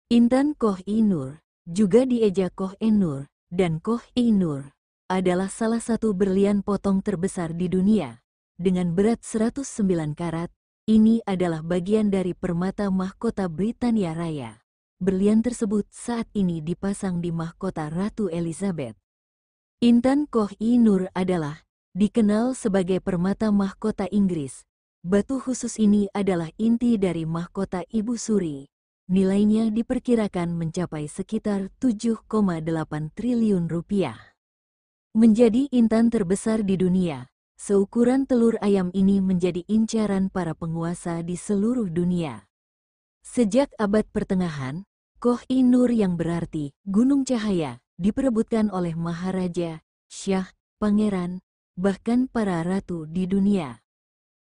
Intan Koh-i-Noor, juga dieja Koh-e-Noor dan Koh-i-Noor, adalah salah satu berlian potong terbesar di dunia. Dengan berat 109 karat, ini adalah bagian dari permata mahkota Britania Raya. Berlian tersebut saat ini dipasang di mahkota Ratu Elizabeth. Intan Koh-i-Noor adalah dikenal sebagai permata mahkota Inggris. Batu khusus ini adalah inti dari mahkota Ibu Suri. Nilainya diperkirakan mencapai sekitar 7,8 triliun rupiah. Menjadi intan terbesar di dunia, seukuran telur ayam ini menjadi incaran para penguasa di seluruh dunia. Sejak abad pertengahan, Koh-i-Noor yang berarti gunung cahaya diperebutkan oleh maharaja, syah, pangeran, bahkan para ratu di dunia.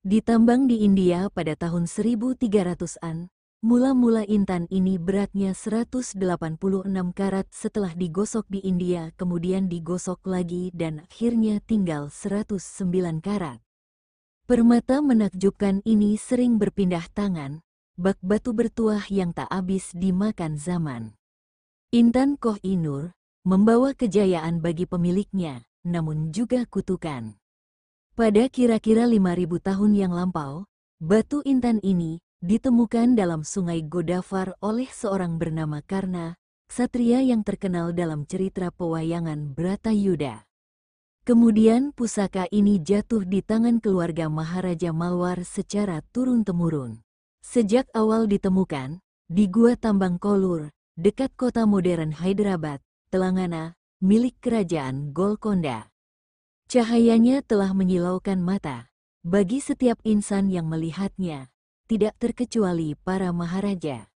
Ditambang di India pada tahun 1300-an, mula-mula intan ini beratnya 186 karat setelah digosok di India kemudian digosok lagi dan akhirnya tinggal 109 karat. Permata menakjubkan ini sering berpindah tangan, bak batu bertuah yang tak habis dimakan zaman. Intan Koh-i-Noor membawa kejayaan bagi pemiliknya, namun juga kutukan. Pada kira-kira 5.000 tahun yang lampau, batu intan ini ditemukan dalam sungai Godawar oleh seorang bernama Karna, ksatria yang terkenal dalam cerita pewayangan Bratayuda. Kemudian pusaka ini jatuh di tangan keluarga Maharaja Malwar secara turun-temurun. Sejak awal ditemukan, di Gua Tambang Kolur, dekat kota modern Hyderabad, Telangana, milik kerajaan Golconda. Cahayanya telah menyilaukan mata bagi setiap insan yang melihatnya, tidak terkecuali para maharaja.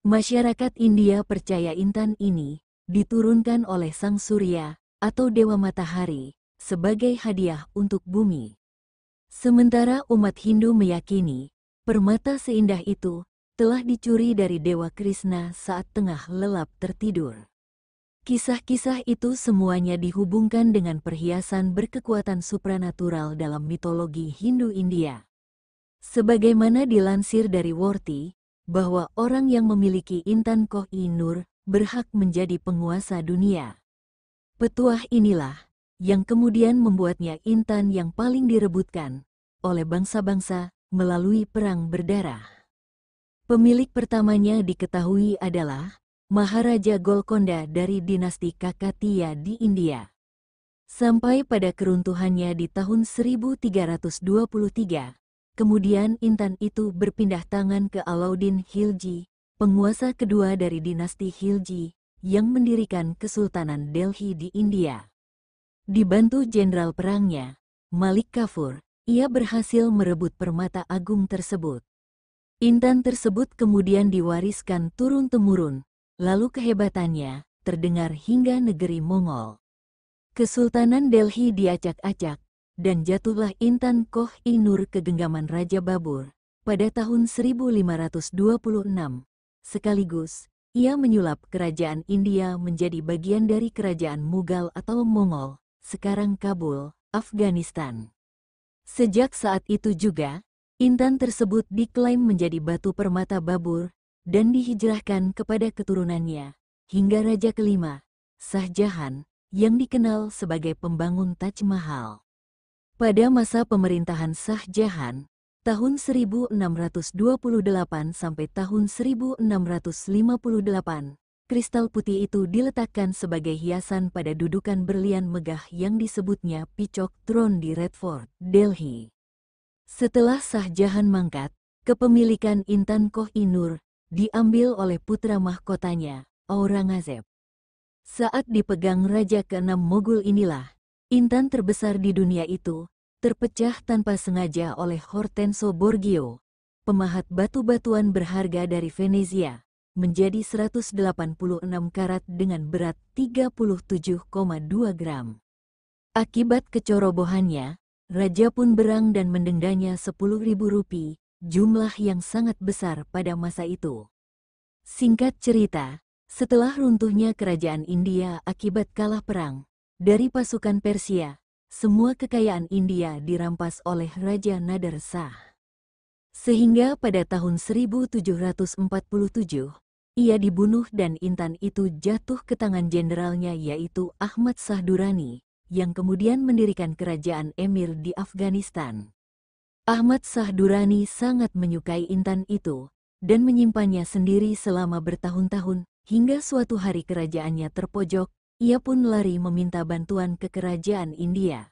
Masyarakat India percaya intan ini diturunkan oleh Sang Surya atau Dewa Matahari sebagai hadiah untuk bumi. Sementara umat Hindu meyakini permata seindah itu telah dicuri dari Dewa Krishna saat tengah lelap tertidur. Kisah-kisah itu semuanya dihubungkan dengan perhiasan berkekuatan supranatural dalam mitologi Hindu India. Sebagaimana dilansir dari Worti, bahwa orang yang memiliki intan Koh-i-Noor berhak menjadi penguasa dunia. Petuah inilah yang kemudian membuatnya intan yang paling direbutkan oleh bangsa-bangsa melalui perang berdarah. Pemilik pertamanya diketahui adalah Maharaja Golconda dari dinasti Kakatiya di India. Sampai pada keruntuhannya di tahun 1323, kemudian intan itu berpindah tangan ke Alauddin Khilji, penguasa kedua dari dinasti Khilji, yang mendirikan Kesultanan Delhi di India. Dibantu jenderal perangnya, Malik Kafur, ia berhasil merebut permata agung tersebut. Intan tersebut kemudian diwariskan turun-temurun, lalu kehebatannya terdengar hingga negeri Mongol. Kesultanan Delhi diacak-acak, dan jatuhlah intan Koh-i-Noor ke genggaman Raja Babur pada tahun 1526. Sekaligus, ia menyulap kerajaan India menjadi bagian dari kerajaan Mughal atau Mongol, sekarang Kabul, Afghanistan. Sejak saat itu juga, intan tersebut diklaim menjadi batu permata Babur, dan dihijrahkan kepada keturunannya, hingga Raja kelima, Shah Jahan, yang dikenal sebagai pembangun Taj Mahal. Pada masa pemerintahan Shah Jahan, tahun 1628 sampai tahun 1658, kristal putih itu diletakkan sebagai hiasan pada dudukan berlian megah yang disebutnya Peacock Throne di Redford, Delhi. Setelah Shah Jahan mangkat, kepemilikan intan Koh-i-Noor diambil oleh putra mahkotanya, Aurangzeb. Saat dipegang Raja ke-6 Mogul inilah, intan terbesar di dunia itu terpecah tanpa sengaja oleh Hortenso Borgio, pemahat batu-batuan berharga dari Venezia, menjadi 186 karat dengan berat 37,2 gram. Akibat kecerobohannya, Raja pun berang dan mendendanya 10.000 rupiah, jumlah yang sangat besar pada masa itu. Singkat cerita, setelah runtuhnya kerajaan India akibat kalah perang dari pasukan Persia, semua kekayaan India dirampas oleh Raja Nader Shah. Sehingga pada tahun 1747, ia dibunuh dan intan itu jatuh ke tangan jenderalnya yaitu Ahmad Shah Durrani, yang kemudian mendirikan kerajaan emir di Afghanistan. Ahmad Shah Durrani sangat menyukai intan itu, dan menyimpannya sendiri selama bertahun-tahun, hingga suatu hari kerajaannya terpojok, ia pun lari meminta bantuan ke kerajaan India.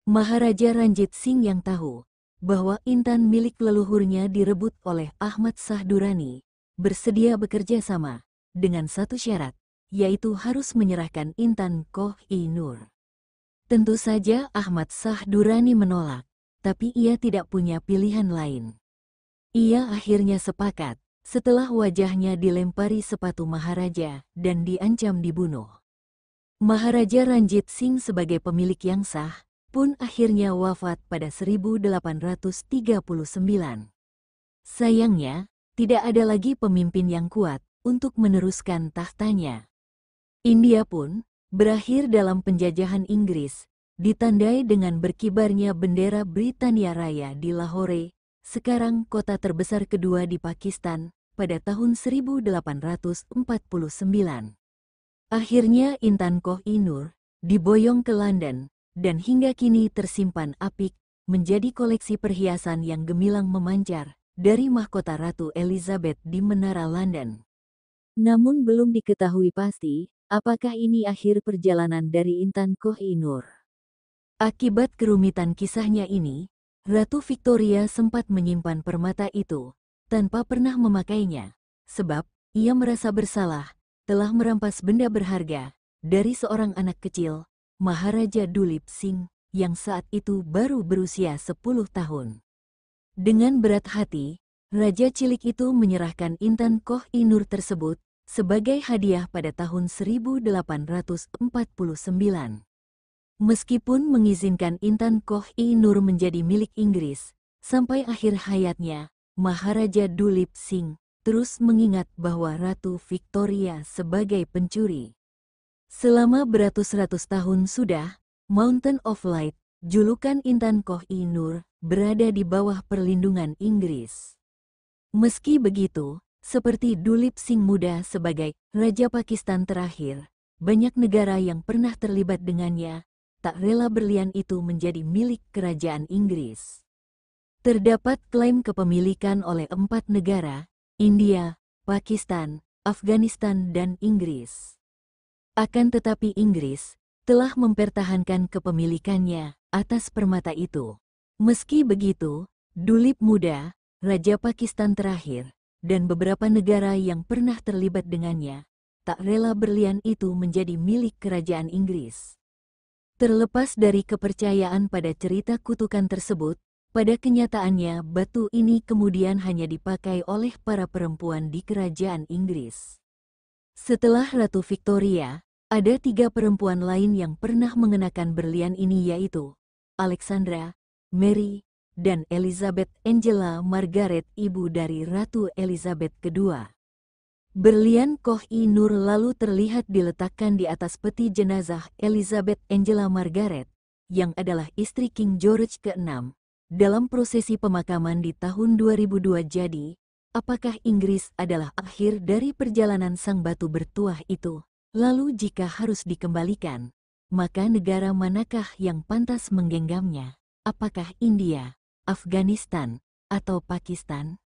Maharaja Ranjit Singh yang tahu bahwa intan milik leluhurnya direbut oleh Ahmad Shah Durrani, bersedia bekerja sama, dengan satu syarat, yaitu harus menyerahkan intan Koh-i-Noor. Tentu saja Ahmad Shah Durrani menolak, tapi ia tidak punya pilihan lain. Ia akhirnya sepakat, setelah wajahnya dilempari sepatu Maharaja dan diancam dibunuh. Maharaja Ranjit Singh sebagai pemilik yang sah, pun akhirnya wafat pada 1839. Sayangnya, tidak ada lagi pemimpin yang kuat untuk meneruskan tahtanya. India pun berakhir dalam penjajahan Inggris, ditandai dengan berkibarnya bendera Britania Raya di Lahore, sekarang kota terbesar kedua di Pakistan, pada tahun 1849. Akhirnya Intan Koh-i-Noor diboyong ke London, dan hingga kini tersimpan apik, menjadi koleksi perhiasan yang gemilang memancar dari mahkota Ratu Elizabeth di Menara London. Namun belum diketahui pasti, apakah ini akhir perjalanan dari Intan Koh-i-Noor. Akibat kerumitan kisahnya ini, Ratu Victoria sempat menyimpan permata itu, tanpa pernah memakainya, sebab ia merasa bersalah telah merampas benda berharga dari seorang anak kecil, Maharaja Dulip Singh, yang saat itu baru berusia 10 tahun. Dengan berat hati, Raja cilik itu menyerahkan Intan Koh-i-Noor tersebut sebagai hadiah pada tahun 1849. Meskipun mengizinkan Intan Koh-i-Noor menjadi milik Inggris, sampai akhir hayatnya, Maharaja Dulip Singh terus mengingat bahwa Ratu Victoria sebagai pencuri. Selama beratus-ratus tahun sudah, Mountain of Light, julukan Intan Koh-i-Noor, berada di bawah perlindungan Inggris. Meski begitu, seperti Dulip Singh muda sebagai Raja Pakistan terakhir, banyak negara yang pernah terlibat dengannya, tak rela berlian itu menjadi milik kerajaan Inggris. Terdapat klaim kepemilikan oleh 4 negara, India, Pakistan, Afghanistan, dan Inggris. Akan tetapi Inggris telah mempertahankan kepemilikannya atas permata itu. Meski begitu, Dulip muda, Raja Pakistan terakhir, dan beberapa negara yang pernah terlibat dengannya, tak rela berlian itu menjadi milik kerajaan Inggris. Terlepas dari kepercayaan pada cerita kutukan tersebut, pada kenyataannya batu ini kemudian hanya dipakai oleh para perempuan di kerajaan Inggris. Setelah Ratu Victoria, ada 3 perempuan lain yang pernah mengenakan berlian ini yaitu Alexandra, Mary, dan Elizabeth Angela Margaret, ibu dari Ratu Elizabeth II. Berlian Koh-i-Noor lalu terlihat diletakkan di atas peti jenazah Elizabeth Angela Margaret, yang adalah istri King George ke-6, dalam prosesi pemakaman di tahun 2002. Jadi, apakah Inggris adalah akhir dari perjalanan sang batu bertuah itu? Lalu jika harus dikembalikan, maka negara manakah yang pantas menggenggamnya? Apakah India, Afghanistan, atau Pakistan?